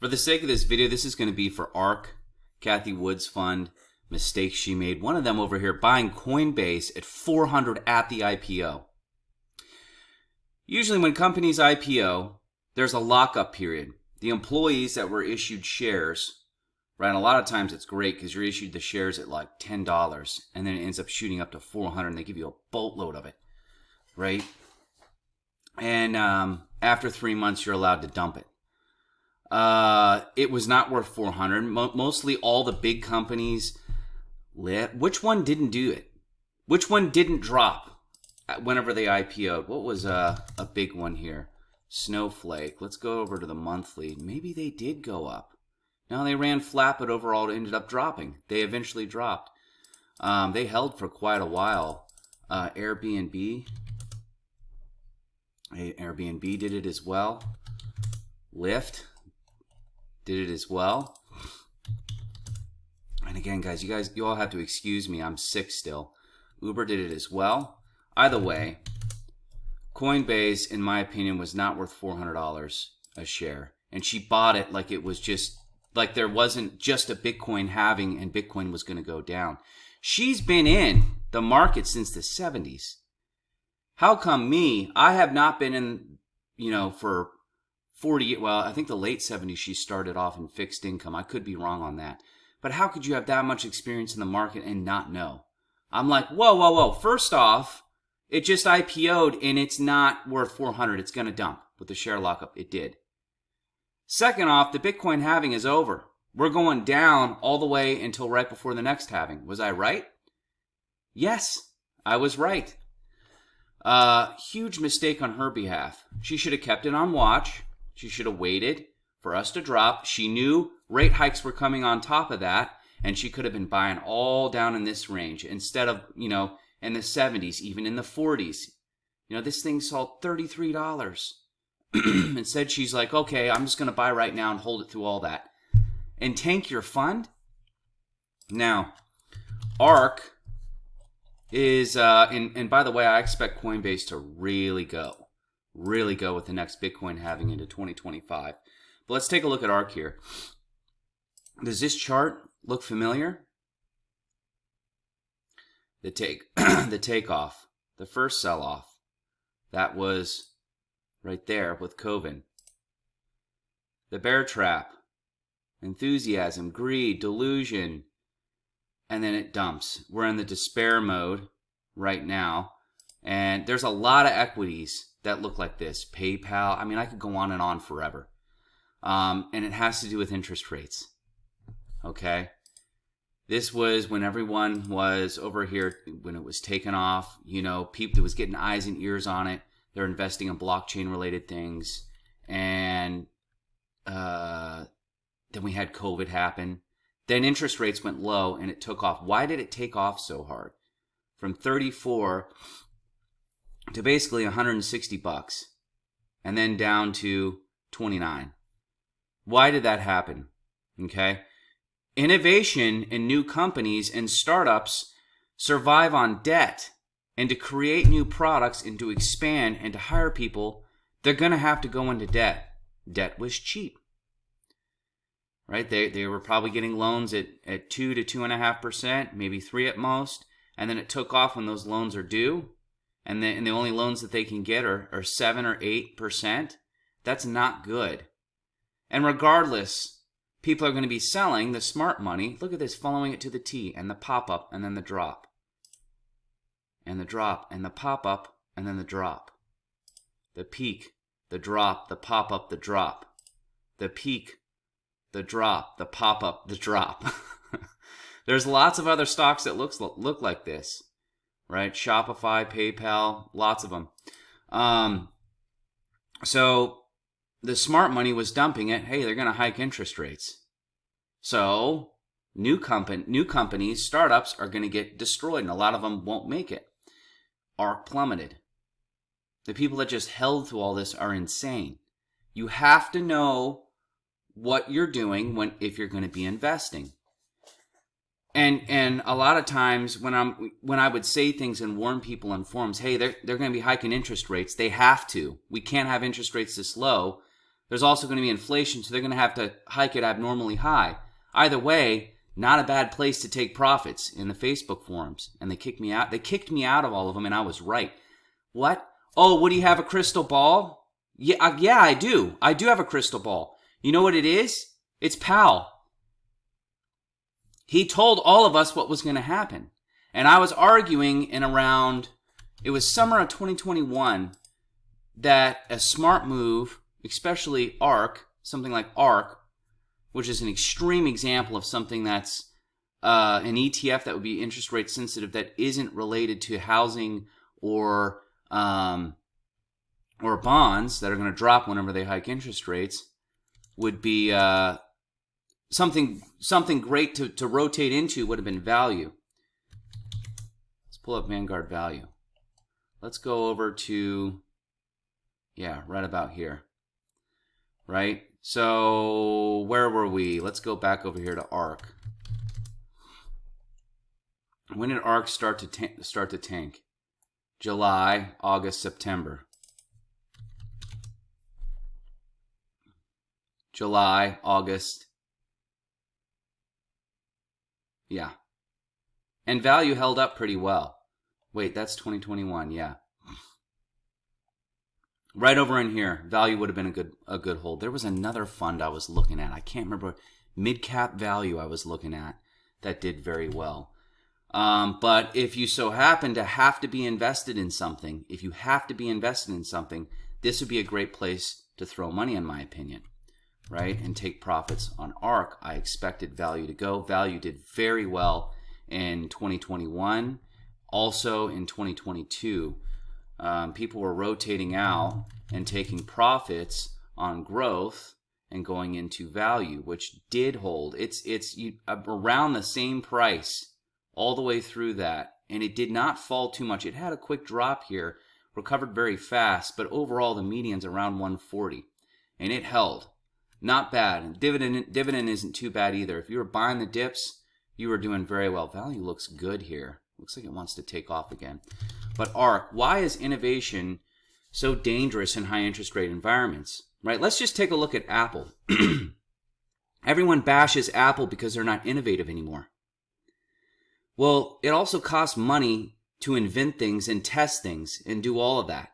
For the sake of this video, this is going to be for ARKK, Cathy Wood's fund, mistakes she made. One of them over here, buying Coinbase at $400 at the IPO. Usually when companies IPO, there's a lockup period. The employees that were issued shares, right, and a lot of times it's great because you're issued the shares at like $10 and then it ends up shooting up to $400 and they give you a boatload of it, right? And after 3 months, you're allowed to dump it. It was not worth 400. Mostly all the big companies. Which one didn't do it? Which one didn't drop whenever they IPO'd? What was a big one here? Snowflake. Let's go over to the monthly. Maybe they did go up. No, they ran flat, but overall it ended up dropping. They eventually dropped. They held for quite a while. Airbnb. Airbnb did it as well. Lyft did it as well. And again, guys, you all have to excuse me. I'm sick still. Uber did it as well. Either way, Coinbase, in my opinion, was not worth $400 a share. And she bought it like it was just, like there wasn't just a Bitcoin halving and Bitcoin was going to go down. She's been in the market since the 70s. How come me? I have not been in, for 40, well, I think the late 70s she started off in fixed income. I could be wrong on that. But how could you have that much experience in the market and not know? I'm like, whoa. First off, it just IPO'd and it's not worth 400. It's going to dump with the share lockup. It did. Second off, the Bitcoin halving is over. We're going down all the way until right before the next halving. Was I right? Yes, I was right. Huge mistake on her behalf. She should have kept it on watch. She should have waited for us to drop. She knew rate hikes were coming on top of that, and she could have been buying all down in this range instead of, in the 70s, even in the 40s. This thing sold $33. Instead, she's like, okay, I'm just going to buy right now and hold it through all that. And tank your fund? Now, ARKK is, and by the way, I expect Coinbase to really go with the next Bitcoin halving into 2025. But let's take a look at ARKK here. Does this chart look familiar? The takeoff, the first sell-off, that was right there with COVID. The bear trap, enthusiasm, greed, delusion, and then it dumps. We're in the despair mode right now, and there's a lot of equities that look like this. PayPal, I could go on and on forever. And it has to do with interest rates. Okay? This was when everyone was over here, when it was taken off, people that was getting eyes and ears on it. They're investing in blockchain-related things. And then we had COVID happen. Then interest rates went low and it took off. Why did it take off so hard? From 34 to basically $160 and then down to 29. Why did that happen? Okay. Innovation in new companies and startups survive on debt, and to create new products and to expand and to hire people, they're going to have to go into debt. Debt was cheap. Right? They were probably getting loans at 2 to 2.5%, maybe 3 at most, and then it took off when those loans are due. And the only loans that they can get are 7 or 8%. That's not good. And regardless, people are going to be selling the smart money. Look at this, following it to the T, and the pop-up, and then the drop. And the drop, and the pop-up, and then the drop. The peak, the drop, the pop-up, the drop. The peak, the drop, the pop-up, the drop. There's lots of other stocks that look like this. Right? Shopify, PayPal, lots of them. So the smart money was dumping it. Hey, they're going to hike interest rates. So new companies, startups are going to get destroyed, and a lot of them won't make it. ARKK plummeted. The people that just held through all this are insane. You have to know what you're doing if you're going to be investing. And a lot of times when I would say things and warn people in forums, hey, they're going to be hiking interest rates. They have to. We can't have interest rates this low. There's also going to be inflation, so they're going to have to hike it abnormally high. Either way, not a bad place to take profits in the Facebook forums. And they kicked me out. They kicked me out of all of them, and I was right. What? Oh, would he have a crystal ball? Yeah, I do. I do have a crystal ball. You know what it is? It's Powell. He told all of us what was going to happen. And I was arguing in around, it was summer of 2021, that a smart move, especially ARK, something like ARK, which is an extreme example of something that's an ETF that would be interest rate sensitive that isn't related to housing or bonds that are going to drop whenever they hike interest rates, would be something great to rotate into. Would have been value. Let's pull up Vanguard value. Let's go over to, yeah, right about here. Right? So where were we? Let's go back over here to ARK. When did ARK start to tank? July, August, September. July, August. Yeah. And value held up pretty well. Wait, that's 2021, yeah. Right over in here, value would have been a good hold. There was another fund I was looking at. I can't remember. Mid-cap value I was looking at that did very well. But if you so happen to have to be invested in something, this would be a great place to throw money, in my opinion, right? And take profits on ARK. I expected value to go. Value did very well in 2021, also in 2022. People were rotating out and taking profits on growth and going into value, which did hold. It's around the same price all the way through that, and it did not fall too much. It had a quick drop here, recovered very fast, but overall the median's around 140, and it held. Not bad. Dividend isn't too bad either. If you were buying the dips, you were doing very well. Value looks good here. Looks like it wants to take off again. But ARK, why is innovation so dangerous in high interest rate environments? Right? Let's just take a look at Apple. Everyone bashes Apple because they're not innovative anymore. Well, it also costs money to invent things and test things and do all of that.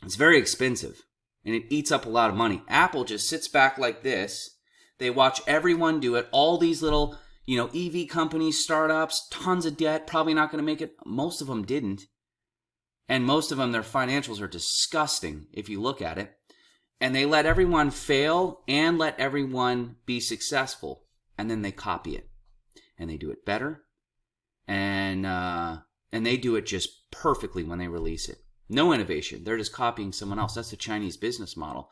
It's very expensive, and it eats up a lot of money. Apple just sits back like this. They watch everyone do it. All these little, EV companies, startups, tons of debt, probably not going to make it. Most of them didn't. And most of them, their financials are disgusting if you look at it. And they let everyone fail and let everyone be successful. And then they copy it. And they do it better. And they do it just perfectly when they release it. No innovation. They're just copying someone else. That's the Chinese business model.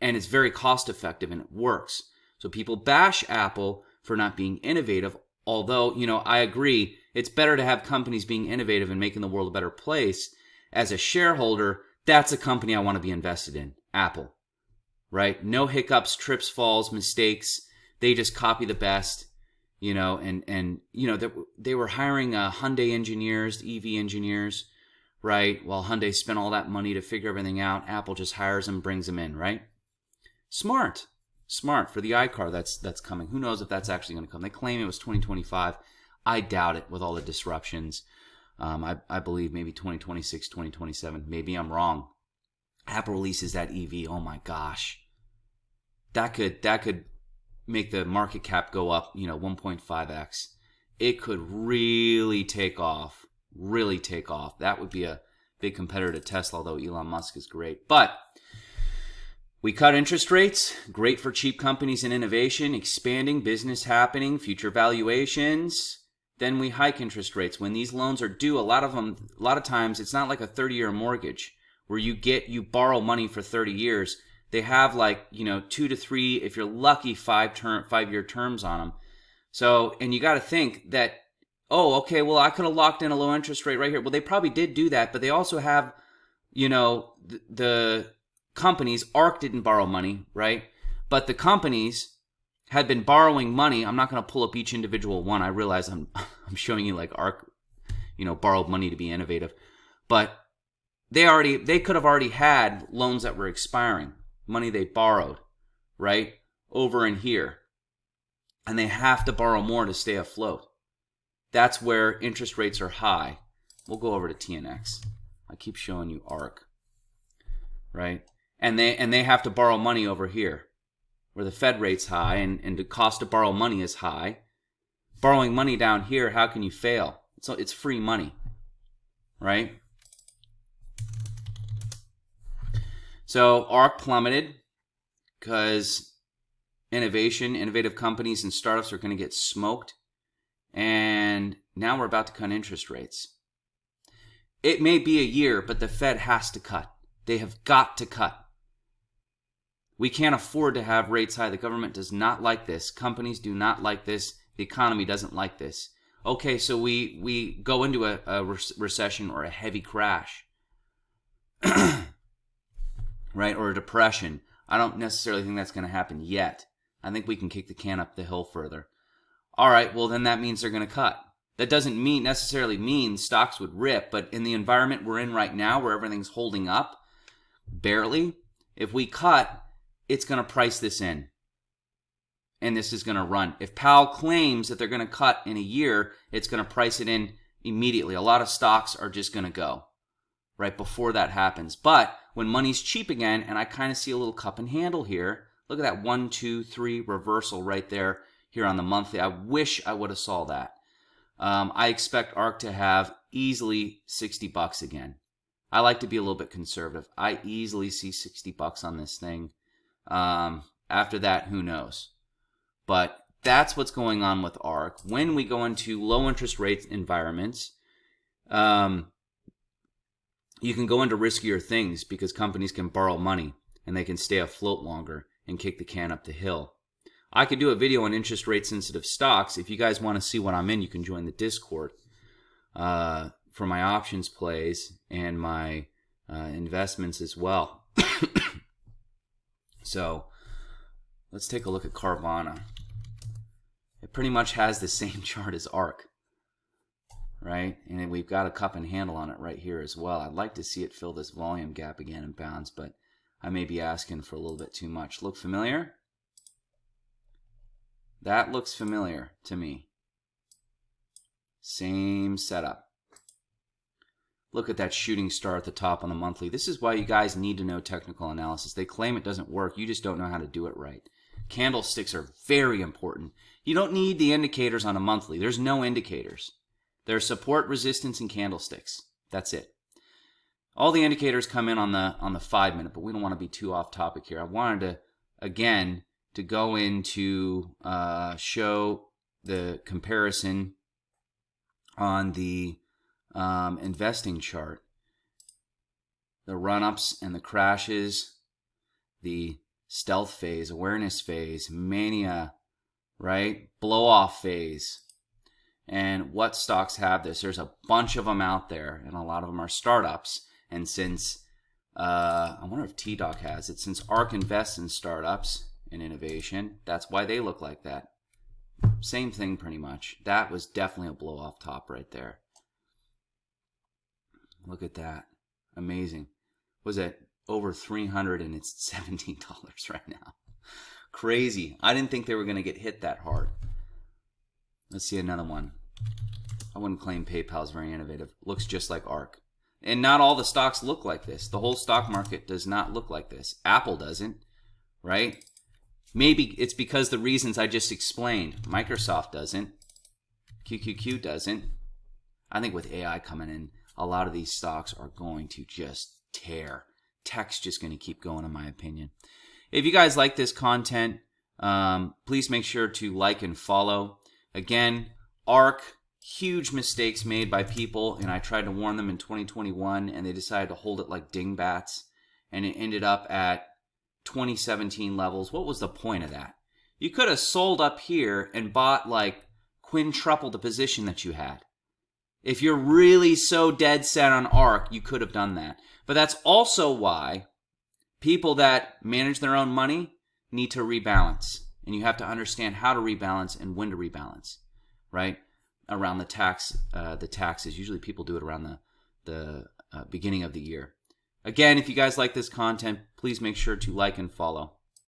And it's very cost effective and it works. So people bash Apple for not being innovative. Although, I agree, it's better to have companies being innovative and making the world a better place. As a shareholder, that's a company I want to be invested in. Apple. Right? No hiccups, trips, falls, mistakes. They just copy the best. They were hiring Hyundai engineers, EV engineers, right? While Hyundai spent all that money to figure everything out, Apple just hires them, brings them in, right? Smart for the iCar that's coming. Who knows if that's actually going to come? They claim it was 2025. I doubt it with all the disruptions. I believe maybe 2026, 2027. Maybe I'm wrong. Apple releases that EV. Oh my gosh, that could make the market cap go up, 1.5x. It could really take off. That would be a big competitor to Tesla, although Elon Musk is great. But we cut interest rates, great for cheap companies and innovation, expanding, business happening, future valuations. Then we hike interest rates. When these loans are due, a lot of times, it's not like a 30-year mortgage where you borrow money for 30 years. They have 2 to 3, if you're lucky, 5-year terms on them. So, and you got to think that, oh, okay, well, I could have locked in a low interest rate right here. Well, they probably did do that, but they also have, the companies. ARK didn't borrow money, right? But the companies had been borrowing money. I'm not going to pull up each individual one. I realize I'm showing you ARK, borrowed money to be innovative, but they could have already had loans that were expiring. money they borrowed, right, over in here. And they have to borrow more to stay afloat. That's where interest rates are high. We'll go over to TNX. I keep showing you ARK, right? And they have to borrow money over here, where the Fed rate's high and the cost to borrow money is high. Borrowing money down here, how can you fail? It's free money, right? So ARK plummeted because innovative companies and startups are going to get smoked. And now we're about to cut interest rates. It may be a year, but the Fed has to cut. They have got to cut. We can't afford to have rates high. The government does not like this. Companies do not like this. The economy doesn't like this. Okay, so we go into a recession or a heavy crash, right, or a depression. I don't necessarily think that's going to happen yet. I think we can kick the can up the hill further. All right, well, then that means they're going to cut. That doesn't necessarily mean stocks would rip, but in the environment we're in right now where everything's holding up, barely, if we cut, it's going to price this in. And this is going to run. If Powell claims that they're going to cut in a year, it's going to price it in immediately. A lot of stocks are just going to go right before that happens. But when money's cheap again, and I kind of see a little cup and handle here, look at that 1, 2, 3 reversal right there here on the monthly. I wish I would have saw that. I expect ARK to have easily $60 again. I like to be a little bit conservative. I easily see $60 on this thing. After that, who knows? But that's what's going on with ARK. When we go into low interest rate environments, you can go into riskier things because companies can borrow money and they can stay afloat longer and kick the can up the hill. I could do a video on interest rate sensitive stocks. If you guys want to see what I'm in, you can join the Discord for my options plays and my investments as well. So let's take a look at Carvana. It pretty much has the same chart as ARK, right? And we've got a cup and handle on it right here as well. I'd like to see it fill this volume gap again and bounce, but I may be asking for a little bit too much. Look familiar? That looks familiar to me. Same setup. Look at that shooting star at the top on the monthly. This is why you guys need to know technical analysis. They claim it doesn't work. You just don't know how to do it right. Candlesticks are very important. You don't need the indicators on a monthly. There's no indicators. There's support, resistance, and candlesticks. That's it. All the indicators come in on the 5 minute, but we don't want to be too off topic here. I wanted to, again, to go into show the comparison on the investing chart. The run-ups and the crashes, the stealth phase, awareness phase, mania, right? Blow-off phase. And what stocks have this? There's a bunch of them out there, and a lot of them are startups. And since, I wonder if T-Doc has it, since ARK invests in startups and innovation, that's why they look like that. Same thing pretty much. That was definitely a blow-off top right there. Look at that. Amazing. Was it over 300 and it's $17 right now. Crazy. I didn't think they were going to get hit that hard. Let's see another one. I wouldn't claim PayPal's very innovative. Looks just like ARK. And not all the stocks look like this. The whole stock market does not look like this. Apple doesn't, right? Maybe it's because the reasons I just explained. Microsoft doesn't. QQQ doesn't. I think with AI coming in, a lot of these stocks are going to just tear. Tech's just going to keep going, in my opinion. If you guys like this content, please make sure to like and follow. Again, ARK, huge mistakes made by people, and I tried to warn them in 2021, and they decided to hold it like dingbats, and it ended up at 2017 levels. What was the point of that? You could have sold up here and bought like quintuple the position that you had. If you're really so dead set on ARK, you could have done that. But that's also why people that manage their own money need to rebalance. And you have to understand how to rebalance and when to rebalance, right? Around the taxes. Usually people do it around the beginning of the year. Again, if you guys like this content, please make sure to like and follow.